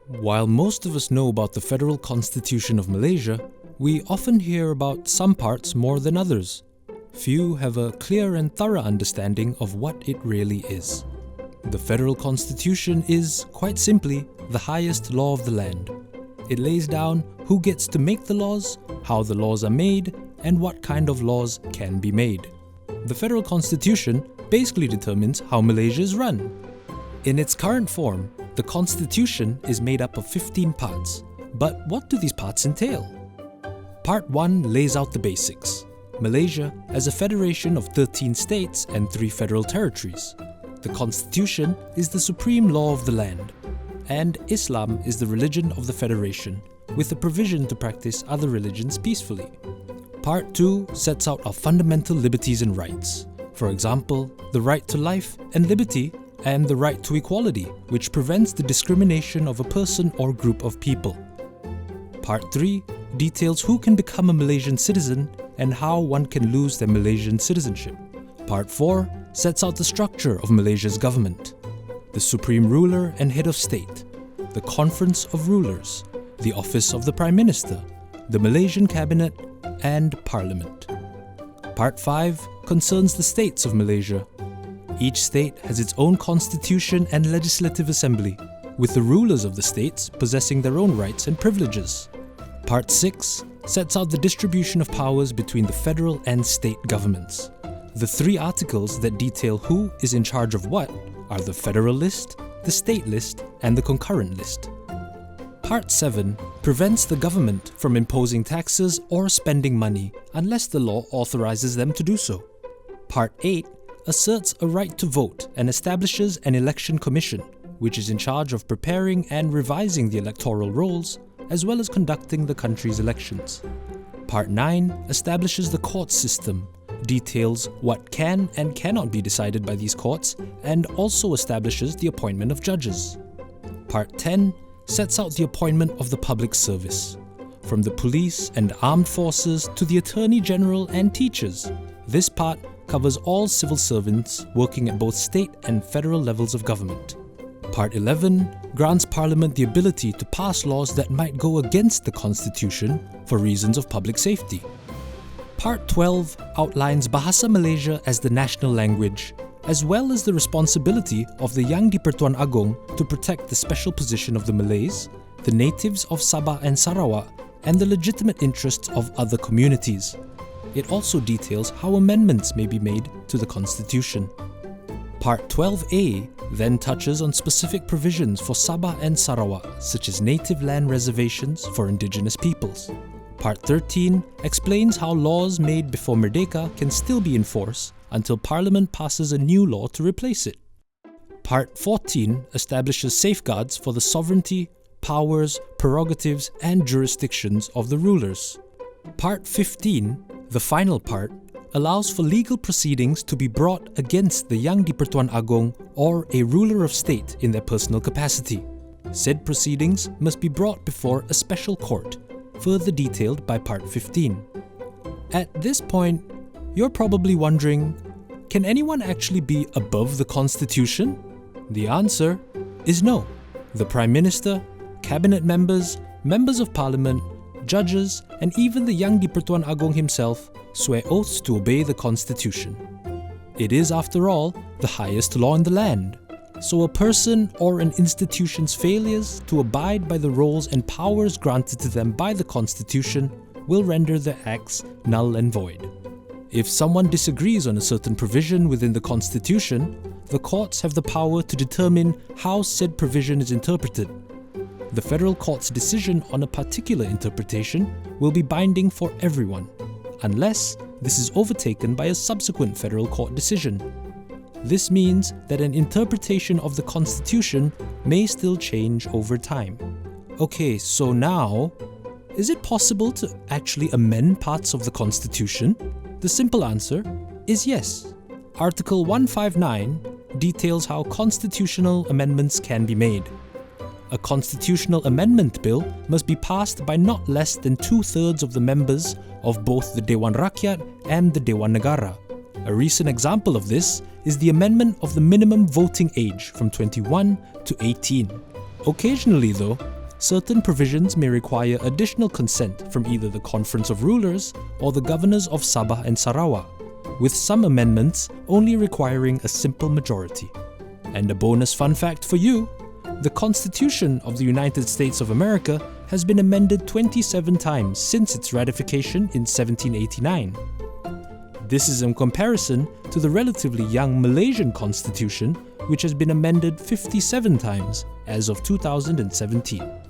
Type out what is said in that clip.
While most of us know about the Federal Constitution of Malaysia, we often hear about some parts more than others. Few have a clear and thorough understanding of what it really is. The Federal Constitution is, quite simply, the highest law of the land. It lays down who gets to make the laws, how the laws are made, and what kind of laws can be made. The Federal Constitution basically determines how Malaysia is run. In its current form, the Constitution is made up of 15 parts. But what do these parts entail? Part 1 lays out the basics. Malaysia as a federation of 13 states and 3 federal territories. The Constitution is the supreme law of the land. And Islam is the religion of the federation, with the provision to practice other religions peacefully. Part 2 sets out our fundamental liberties and rights. For example, the right to life and liberty, and the right to equality, which prevents the discrimination of a person or group of people. Part 3 details who can become a Malaysian citizen and how one can lose their Malaysian citizenship. Part 4 sets out the structure of Malaysia's government. The Supreme Ruler and Head of State, the Conference of Rulers, the Office of the Prime Minister, the Malaysian Cabinet, and Parliament. Part 5 concerns the states of Malaysia. Each state has its own constitution and legislative assembly, with the rulers of the states possessing their own rights and privileges. Part 6 sets out the distribution of powers between the federal and state governments. The 3 articles that detail who is in charge of what are the federal list, the state list, and the concurrent list. Part 7 prevents the government from imposing taxes or spending money unless the law authorizes them to do so. Part 8 asserts a right to vote and establishes an election commission, which is in charge of preparing and revising the electoral rolls, as well as conducting the country's elections. Part 9 establishes the court system, details what can and cannot be decided by these courts, and also establishes the appointment of judges. Part 10 sets out the appointment of the public service. From the police and armed forces to the Attorney General and teachers, this part covers all civil servants working at both state and federal levels of government. Part 11 grants Parliament the ability to pass laws that might go against the Constitution for reasons of public safety. Part 12 outlines Bahasa Malaysia as the national language, as well as the responsibility of the Yang di-Pertuan Agong to protect the special position of the Malays, the natives of Sabah and Sarawak, and the legitimate interests of other communities. It also details how amendments may be made to the Constitution. Part 12A then touches on specific provisions for Sabah and Sarawak, such as native land reservations for indigenous peoples. Part 13 explains how laws made before Merdeka can still be enforced until Parliament passes a new law to replace it. Part 14 establishes safeguards for the sovereignty, powers, prerogatives, and jurisdictions of the rulers. Part 15, the final part, allows for legal proceedings to be brought against the Yang di-Pertuan Agong or a ruler of state in their personal capacity. Said proceedings must be brought before a special court, further detailed by Part 15. At this point, you're probably wondering, can anyone actually be above the Constitution? The answer is no. The Prime Minister, Cabinet members, Members of Parliament, judges, and even the Yang di-Pertuan Agong himself swear oaths to obey the Constitution. It is, after all, the highest law in the land. So a person or an institution's failures to abide by the roles and powers granted to them by the Constitution will render their acts null and void. If someone disagrees on a certain provision within the Constitution, the courts have the power to determine how said provision is interpreted. The federal court's decision on a particular interpretation will be binding for everyone, unless this is overtaken by a subsequent federal court decision. This means that an interpretation of the Constitution may still change over time. Okay, so now, is it possible to actually amend parts of the Constitution? The simple answer is yes. Article 159 details how constitutional amendments can be made. A constitutional amendment bill must be passed by not less than 2/3 of the members of both the Dewan Rakyat and the Dewan Negara. A recent example of this is the amendment of the minimum voting age from 21 to 18. Occasionally though, certain provisions may require additional consent from either the Conference of Rulers or the Governors of Sabah and Sarawak, with some amendments only requiring a simple majority. And a bonus fun fact for you, the Constitution of the United States of America has been amended 27 times since its ratification in 1789. This is in comparison to the relatively young Malaysian Constitution, which has been amended 57 times as of 2017.